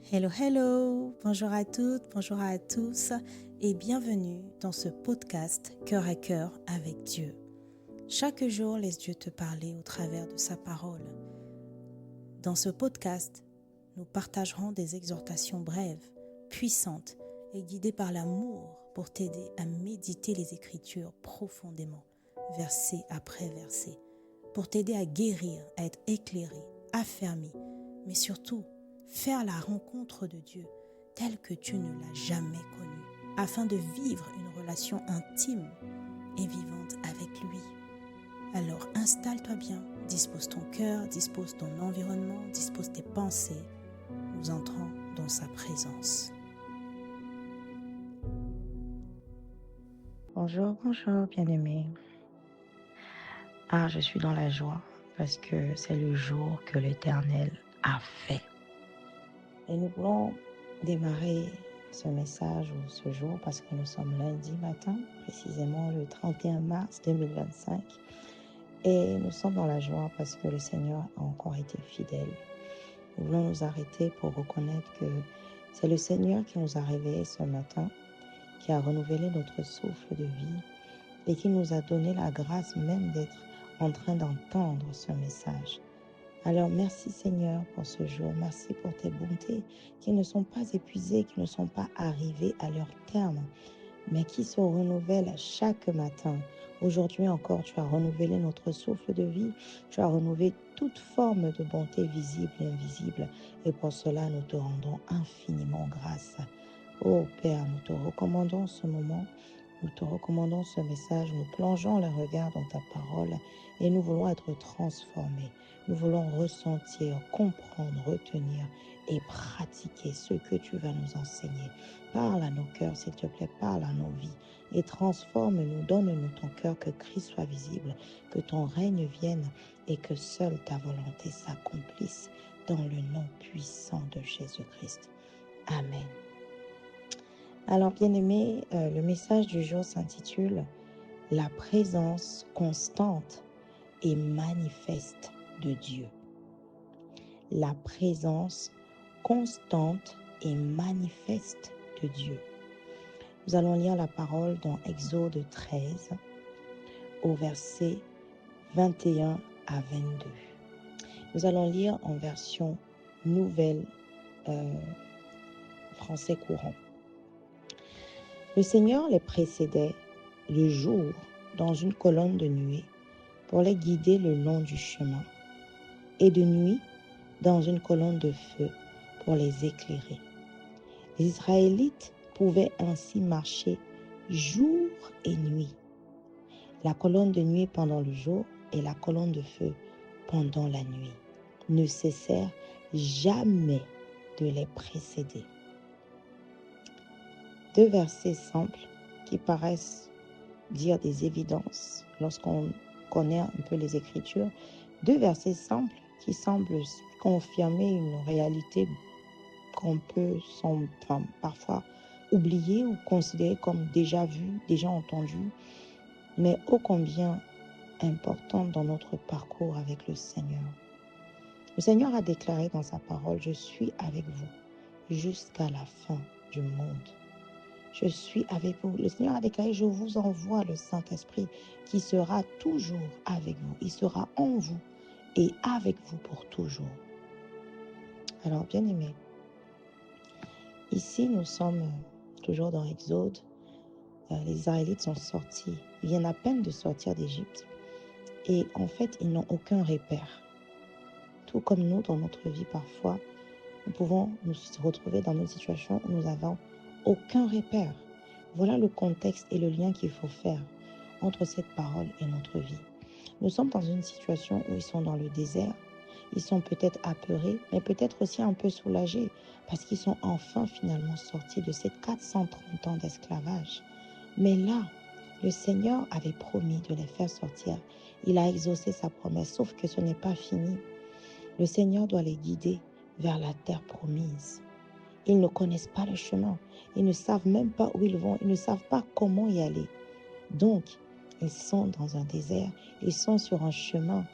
Hello, hello, bonjour à toutes, bonjour à tous et bienvenue dans ce podcast Cœur à cœur avec Dieu. Chaque jour, laisse Dieu te parler au travers de sa parole. Dans ce podcast, nous partagerons des exhortations brèves, puissantes et guidées par l'amour pour t'aider à méditer les Écritures profondément, verset après verset, pour t'aider à guérir, à être éclairé, affermi, mais surtout, faire la rencontre de Dieu telle que tu ne l'as jamais connu, afin de vivre une relation intime et vivante avec lui. Alors installe-toi bien, dispose ton cœur, dispose ton environnement, dispose tes pensées. Nous entrons dans sa présence. Bonjour, bien-aimé. Je suis dans la joie parce que c'est le jour que l'Éternel a fait. Et nous voulons démarrer ce message ou ce jour parce que nous sommes lundi matin, précisément le 31 mars 2025. Et nous sommes dans la joie parce que le Seigneur a encore été fidèle. Nous voulons nous arrêter pour reconnaître que c'est le Seigneur qui nous a réveillés ce matin, qui a renouvelé notre souffle de vie et qui nous a donné la grâce même d'être en train d'entendre ce message. Alors merci Seigneur pour ce jour, merci pour tes bontés qui ne sont pas épuisées, qui ne sont pas arrivées à leur terme, mais qui se renouvellent chaque matin. Aujourd'hui encore, tu as renouvelé notre souffle de vie, tu as renouvelé toute forme de bonté visible et invisible, et pour cela nous te rendons infiniment grâce. Ô Père, nous te recommandons ce moment. Nous te recommandons ce message, nous plongeons le regard dans ta parole et nous voulons être transformés. Nous voulons ressentir, comprendre, retenir et pratiquer ce que tu vas nous enseigner. Parle à nos cœurs, s'il te plaît, parle à nos vies et transforme-nous, donne-nous ton cœur, que Christ soit visible, que ton règne vienne et que seule ta volonté s'accomplisse dans le nom puissant de Jésus-Christ. Amen. Alors, bien-aimés, le message du jour s'intitule « La présence constante et manifeste de Dieu ». La présence constante et manifeste de Dieu. Nous allons lire la parole dans Exode 13, au verset 21 à 22. Nous allons lire en version nouvelle français courant. Le Seigneur les précédait le jour dans une colonne de nuée pour les guider le long du chemin, et de nuit dans une colonne de feu pour les éclairer. Les Israélites pouvaient ainsi marcher jour et nuit, la colonne de nuée pendant le jour et la colonne de feu pendant la nuit, ne cessèrent jamais de les précéder. Deux versets simples qui paraissent dire des évidences lorsqu'on connaît un peu les Écritures. Deux versets simples qui semblent confirmer une réalité qu'on peut parfois oublier ou considérer comme déjà vue, déjà entendue, mais ô combien importante dans notre parcours avec le Seigneur. Le Seigneur a déclaré dans sa parole « Je suis avec vous jusqu'à la fin du monde ». Je suis avec vous. Le Seigneur a déclaré, je vous envoie le Saint-Esprit qui sera toujours avec vous. Il sera en vous et avec vous pour toujours. Alors, bien aimés, ici nous sommes toujours dans Exode. Les Israélites sont sortis. Ils viennent à peine de sortir d'Égypte. Et en fait, ils n'ont aucun repère. Tout comme nous, dans notre vie, parfois, nous pouvons nous retrouver dans une situation où nous n'avons aucun repère. Voilà le contexte et le lien qu'il faut faire entre cette parole et notre vie. Nous sommes dans une situation où ils sont dans le désert. Ils sont peut-être apeurés, mais peut-être aussi un peu soulagés parce qu'ils sont enfin finalement sortis de ces 430 ans d'esclavage. Mais là, le Seigneur avait promis de les faire sortir. Il a exaucé sa promesse, sauf que ce n'est pas fini. Le Seigneur doit les guider vers la terre promise. Ils ne connaissent pas le chemin. Ils ne savent même pas où ils vont. Ils ne savent pas comment y aller. Donc, ils sont dans un désert. Ils sont sur un chemin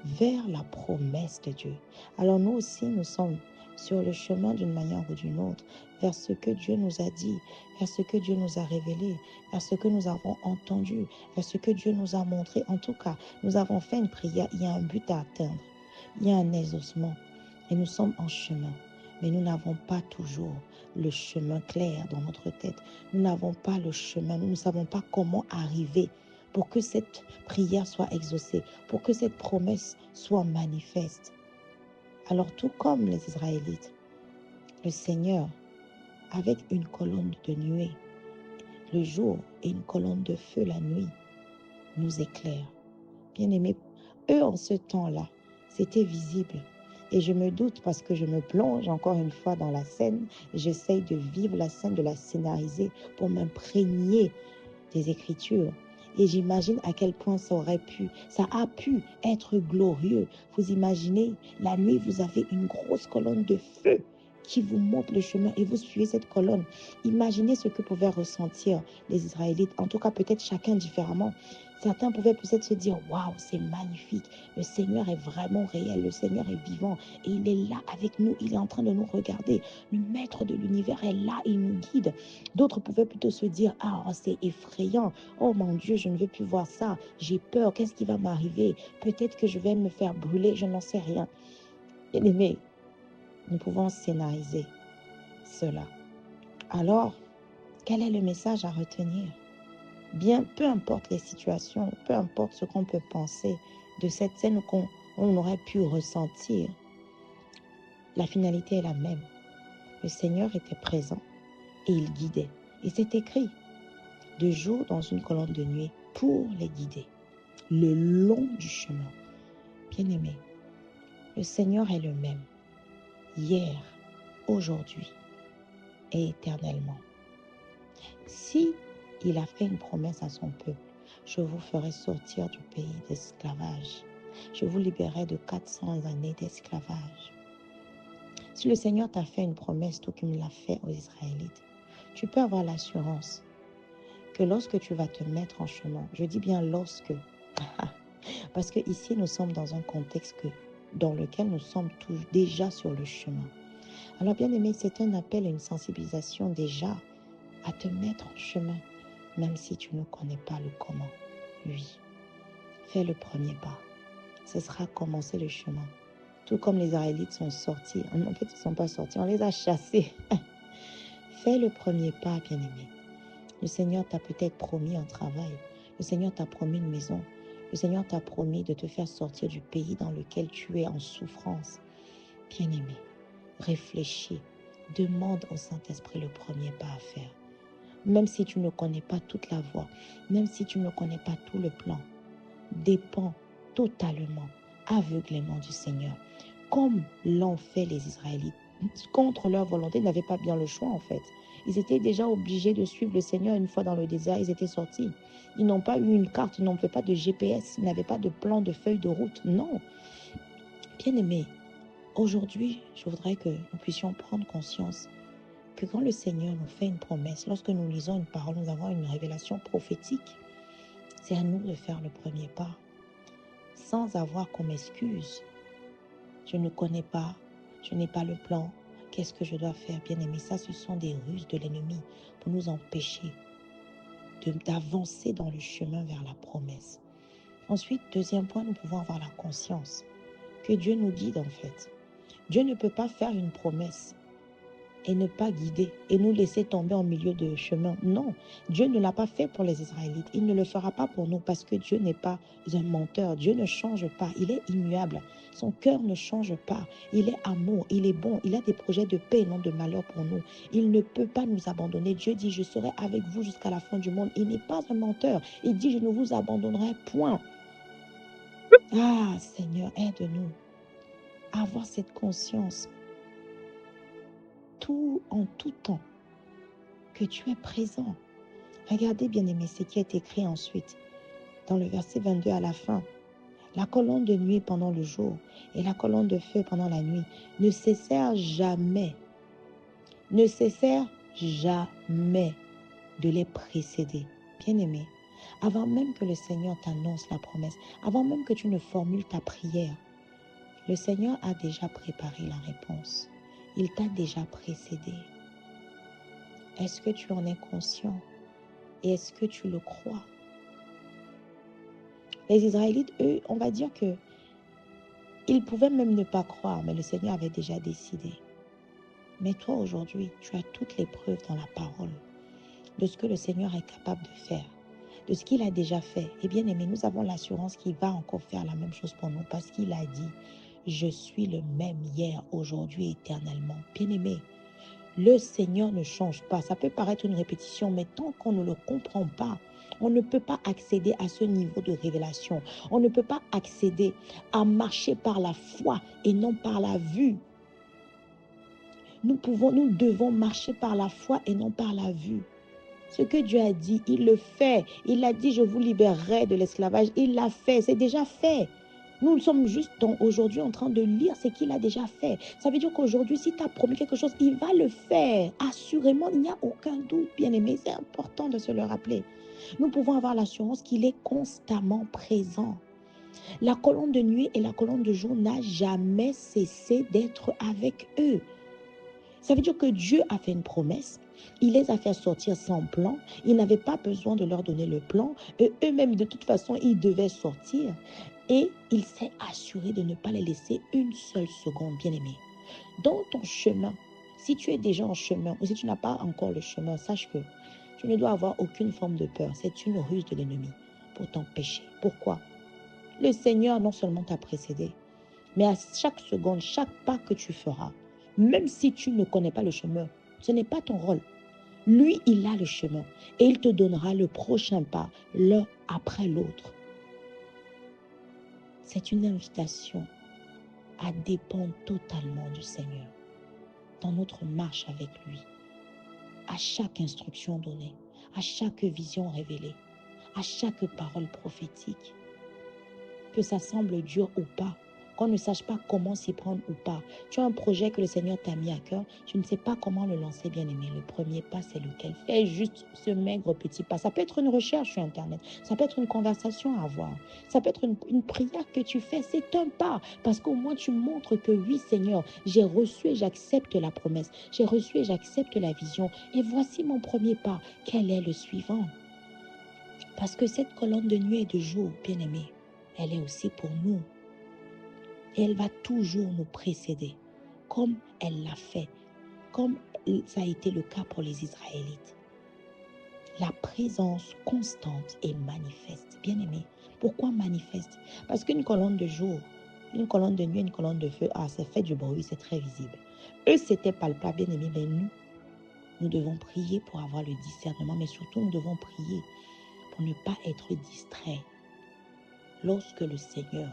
vers la promesse de Dieu. Alors nous aussi, nous sommes sur le chemin d'une manière ou d'une autre, vers ce que Dieu nous a dit, vers ce que Dieu nous a révélé, vers ce que nous avons entendu, vers ce que Dieu nous a montré. En tout cas, nous avons fait une prière, il y a un but à atteindre, il y a un exaucement et nous sommes en chemin. Mais nous n'avons pas toujours le chemin clair dans notre tête. Nous n'avons pas le chemin, nous ne savons pas comment arriver pour que cette prière soit exaucée, pour que cette promesse soit manifeste. Alors tout comme les Israélites, le Seigneur, avec une colonne de nuée le jour et une colonne de feu la nuit, nous éclaire. Bien-aimés, eux en ce temps-là, c'était visible. Et je me doute parce que je me plonge encore une fois dans la scène, j'essaye de vivre la scène, de la scénariser pour m'imprégner des Écritures. Et j'imagine à quel point ça a pu être glorieux. Vous imaginez, la nuit, vous avez une grosse colonne de feu qui vous montre le chemin et vous suivez cette colonne. Imaginez ce que pouvaient ressentir les Israélites, en tout cas peut-être chacun différemment. Certains pouvaient peut-être se dire, waouh, c'est magnifique, le Seigneur est vraiment réel, le Seigneur est vivant et il est là avec nous, il est en train de nous regarder. Le maître de l'univers est là, il nous guide. D'autres pouvaient plutôt se dire, ah, c'est effrayant, oh mon Dieu, je ne veux plus voir ça, j'ai peur, qu'est-ce qui va m'arriver? Peut-être que je vais me faire brûler, je n'en sais rien. Bien-aimés, nous pouvons scénariser cela. Alors, quel est le message à retenir? Bien, peu importe les situations, peu importe ce qu'on peut penser de cette scène qu'on aurait pu ressentir, la finalité est la même. Le Seigneur était présent et il guidait. Et c'est écrit, de jour dans une colonne de nuit pour les guider, le long du chemin. Bien-aimé, le Seigneur est le même, hier, aujourd'hui et éternellement. Si il a fait une promesse à son peuple, je vous ferai sortir du pays d'esclavage. Je vous libérerai de 400 années d'esclavage. Si le Seigneur t'a fait une promesse, tout comme il l'a fait aux Israélites, tu peux avoir l'assurance que lorsque tu vas te mettre en chemin, je dis bien lorsque, parce que ici nous sommes dans un contexte dans lequel nous sommes déjà sur le chemin. Alors bien aimé, c'est un appel et une sensibilisation déjà à te mettre en chemin, même si tu ne connais pas le comment. Oui, fais le premier pas. Ce sera commencer le chemin. Tout comme les Israélites sont sortis. En fait, ils ne sont pas sortis, on les a chassés. Fais le premier pas, bien-aimé. Le Seigneur t'a peut-être promis un travail. Le Seigneur t'a promis une maison. Le Seigneur t'a promis de te faire sortir du pays dans lequel tu es en souffrance. Bien-aimé, réfléchis. Demande au Saint-Esprit le premier pas à faire. Même si tu ne connais pas toute la voie, même si tu ne connais pas tout le plan, dépend totalement, aveuglément du Seigneur. Comme l'ont fait les Israélites, contre leur volonté, ils n'avaient pas bien le choix en fait. Ils étaient déjà obligés de suivre le Seigneur une fois dans le désert, ils étaient sortis. Ils n'ont pas eu une carte, ils n'ont pas de GPS, ils n'avaient pas de plan, de feuille de route. Non. Bien-aimés, aujourd'hui, je voudrais que nous puissions prendre conscience que quand le Seigneur nous fait une promesse, lorsque nous lisons une parole, nous avons une révélation prophétique, c'est à nous de faire le premier pas, sans avoir comme excuse, je ne connais pas, je n'ai pas le plan, qu'est-ce que je dois faire? Bien aimé, ça ce sont des ruses de l'ennemi pour nous empêcher d'avancer dans le chemin vers la promesse. Ensuite, deuxième point, nous pouvons avoir la conscience que Dieu nous guide en fait. Dieu ne peut pas faire une promesse et ne pas guider et nous laisser tomber en milieu de chemin. Non, Dieu ne l'a pas fait pour les Israélites. Il ne le fera pas pour nous parce que Dieu n'est pas un menteur. Dieu ne change pas. Il est immuable. Son cœur ne change pas. Il est amour. Il est bon. Il a des projets de paix et non de malheur pour nous. Il ne peut pas nous abandonner. Dieu dit, je serai avec vous jusqu'à la fin du monde. Il n'est pas un menteur. Il dit, je ne vous abandonnerai point. Ah, Seigneur, aide-nous à avoir cette conscience en tout temps, que tu es présent. Regardez, bien-aimés, ce qui est écrit ensuite, dans le verset 22 à la fin. La colonne de nuit pendant le jour et la colonne de feu pendant la nuit ne cessèrent jamais de les précéder. Bien-aimés, avant même que le Seigneur t'annonce la promesse, avant même que tu ne formules ta prière, le Seigneur a déjà préparé la réponse. Il t'a déjà précédé. Est-ce que tu en es conscient? Et est-ce que tu le crois? Les Israélites, eux, on va dire que ils pouvaient même ne pas croire, mais le Seigneur avait déjà décidé. Mais toi, aujourd'hui, tu as toutes les preuves dans la parole de ce que le Seigneur est capable de faire, de ce qu'il a déjà fait. Et bien aimé, nous avons l'assurance qu'il va encore faire la même chose pour nous parce qu'il a dit, je suis le même hier, aujourd'hui, éternellement. Bien aimé, le Seigneur ne change pas. Ça peut paraître une répétition, mais tant qu'on ne le comprend pas, on ne peut pas accéder à ce niveau de révélation. On ne peut pas accéder à marcher par la foi et non par la vue. Nous devons marcher par la foi et non par la vue. Ce que Dieu a dit, il le fait. Il a dit, je vous libérerai de l'esclavage. Il l'a fait, c'est déjà fait. Nous sommes juste aujourd'hui en train de lire ce qu'il a déjà fait. Ça veut dire qu'aujourd'hui, si tu as promis quelque chose, il va le faire. Assurément, il n'y a aucun doute, bien-aimé. C'est important de se le rappeler. Nous pouvons avoir l'assurance qu'il est constamment présent. La colonne de nuit et la colonne de jour n'a jamais cessé d'être avec eux. Ça veut dire que Dieu a fait une promesse. Il les a fait sortir sans plan. Il n'avait pas besoin de leur donner le plan. Eux-mêmes, de toute façon, ils devaient sortir. Et il s'est assuré de ne pas les laisser une seule seconde, bien-aimé. Dans ton chemin, si tu es déjà en chemin ou si tu n'as pas encore le chemin, sache que tu ne dois avoir aucune forme de peur. C'est une ruse de l'ennemi pour t'empêcher. Pourquoi? Le Seigneur non seulement t'a précédé, mais à chaque seconde, chaque pas que tu feras, même si tu ne connais pas le chemin, ce n'est pas ton rôle. Lui, il a le chemin et il te donnera le prochain pas, l'un après l'autre. C'est une invitation à dépendre totalement du Seigneur dans notre marche avec lui, à chaque instruction donnée, à chaque vision révélée, à chaque parole prophétique. Que ça semble dur ou pas, qu'on ne sache pas comment s'y prendre ou pas. Tu as un projet que le Seigneur t'a mis à cœur, tu ne sais pas comment le lancer, bien aimé. Le premier pas, c'est lequel? Fais juste ce maigre petit pas. Ça peut être une recherche sur Internet, ça peut être une conversation à avoir, ça peut être une prière que tu fais. C'est un pas, parce qu'au moins tu montres que oui, Seigneur, j'ai reçu et j'accepte la promesse, j'ai reçu et j'accepte la vision. Et voici mon premier pas. Quel est le suivant? Parce que cette colonne de nuit et de jour, bien aimé, elle est aussi pour nous. Et elle va toujours nous précéder, comme elle l'a fait, comme ça a été le cas pour les Israélites. La présence constante et manifeste. Bien aimé, pourquoi manifeste? Parce qu'une colonne de jour, une colonne de nuit, une colonne de feu, c'est fait du bruit, c'est très visible. Eux, c'était palpable, bien aimé, mais nous devons prier pour avoir le discernement, mais surtout, nous devons prier pour ne pas être distraits lorsque le Seigneur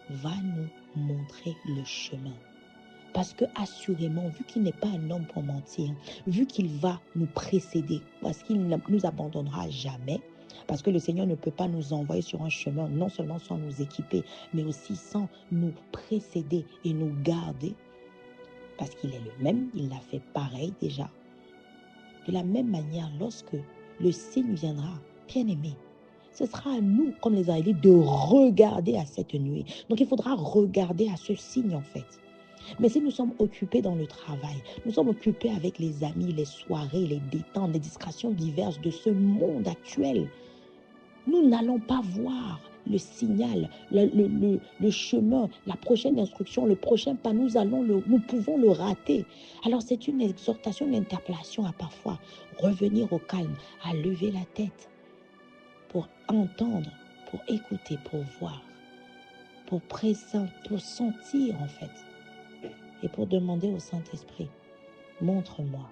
va nous montrer le chemin. Parce que assurément, vu qu'il n'est pas un homme pour mentir, vu qu'il va nous précéder, parce qu'il ne nous abandonnera jamais, parce que le Seigneur ne peut pas nous envoyer sur un chemin, non seulement sans nous équiper, mais aussi sans nous précéder et nous garder, parce qu'il est le même, il l'a fait pareil déjà. De la même manière, lorsque le signe viendra, bien aimé, ce sera à nous, comme les Israélites, de regarder à cette nuée. Donc il faudra regarder à ce signe en fait. Mais si nous sommes occupés dans le travail, nous sommes occupés avec les amis, les soirées, les détentes, les distractions diverses de ce monde actuel, nous n'allons pas voir le signal, le chemin, la prochaine instruction, le prochain pas. Nous pouvons le rater. Alors c'est une exhortation, une interpellation à parfois revenir au calme, à lever la tête pour entendre, pour écouter, pour voir, pour sentir en fait. Et pour demander au Saint-Esprit, montre-moi,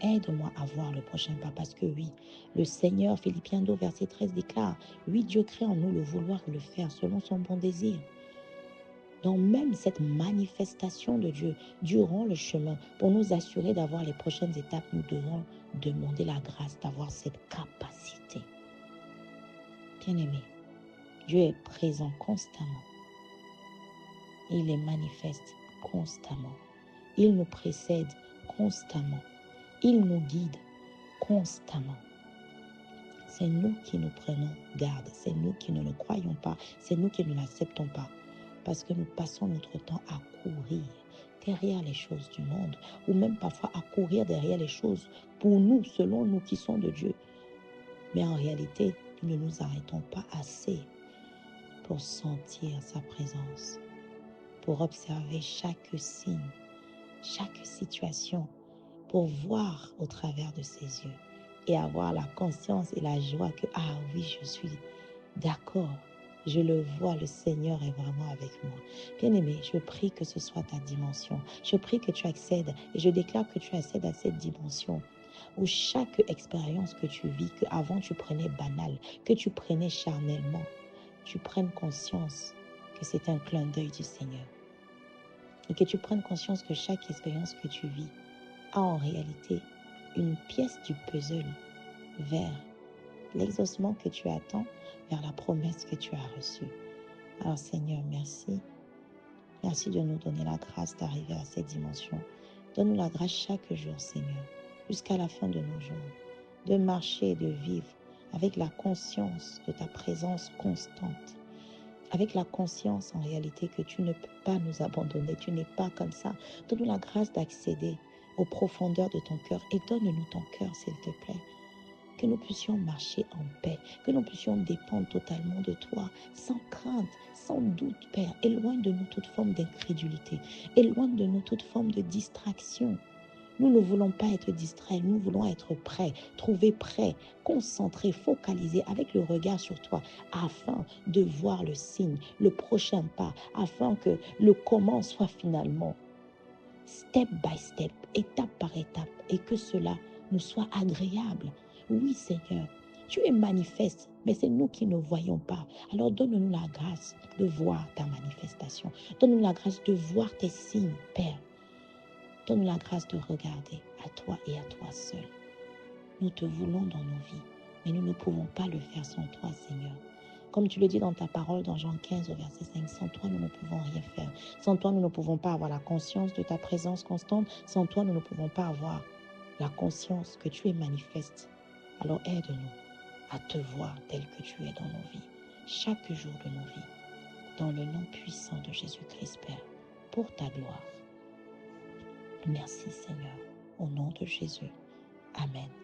aide-moi à voir le prochain pas. Parce que oui, le Seigneur, Philippiens 2, verset 13 déclare, oui, Dieu crée en nous le vouloir le faire selon son bon désir. Donc même cette manifestation de Dieu durant le chemin, pour nous assurer d'avoir les prochaines étapes, nous devons demander la grâce d'avoir cette capacité. Bien-aimé, Dieu est présent constamment. Il est manifeste constamment. Il nous précède constamment. Il nous guide constamment. C'est nous qui nous prenons garde. C'est nous qui ne le croyons pas. C'est nous qui ne l'acceptons pas. Parce que nous passons notre temps à courir derrière les choses du monde, ou même parfois à courir derrière les choses pour nous, selon nous qui sont de Dieu. Mais en réalité, nous ne nous arrêtons pas assez pour sentir sa présence, pour observer chaque signe, chaque situation, pour voir au travers de ses yeux et avoir la conscience et la joie que, ah oui, je suis d'accord, je le vois, le Seigneur est vraiment avec moi. Bien-aimé, je prie que ce soit ta dimension. Je prie que tu accèdes et je déclare que tu accèdes à cette dimension où chaque expérience que tu vis, que avant tu prenais banal, que tu prenais charnellement, tu prennes conscience que c'est un clin d'œil du Seigneur. Et que tu prennes conscience que chaque expérience que tu vis a en réalité une pièce du puzzle vers l'exaucement que tu attends, vers la promesse que tu as reçue. Alors Seigneur, merci. Merci de nous donner la grâce d'arriver à cette dimension. Donne-nous la grâce chaque jour, Seigneur, jusqu'à la fin de nos jours, de marcher et de vivre avec la conscience de ta présence constante, avec la conscience en réalité que tu ne peux pas nous abandonner, tu n'es pas comme ça. Donne-nous la grâce d'accéder aux profondeurs de ton cœur et donne-nous ton cœur, s'il te plaît. Que nous puissions marcher en paix, que nous puissions dépendre totalement de toi, sans crainte, sans doute, Père. Éloigne de nous toute forme d'incrédulité, éloigne de nous toute forme de distraction. Nous ne voulons pas être distraits, nous voulons être prêts, trouver prêts, concentrés, focalisés avec le regard sur toi, afin de voir le signe, le prochain pas, afin que le comment soit finalement step by step, étape par étape, et que cela nous soit agréable. Oui, Seigneur, tu es manifeste, mais c'est nous qui ne voyons pas. Alors donne-nous la grâce de voir ta manifestation. Donne-nous la grâce de voir tes signes, Père. Donne-nous la grâce de regarder à toi et à toi seul. Nous te voulons dans nos vies, mais nous ne pouvons pas le faire sans toi, Seigneur. Comme tu le dis dans ta parole, dans Jean 15, au verset 5, sans toi, nous ne pouvons rien faire. Sans toi, nous ne pouvons pas avoir la conscience de ta présence constante. Sans toi, nous ne pouvons pas avoir la conscience que tu es manifeste. Alors aide-nous à te voir tel que tu es dans nos vies, chaque jour de nos vies, dans le nom puissant de Jésus-Christ, Père, pour ta gloire. Merci, Seigneur, au nom de Jésus. Amen.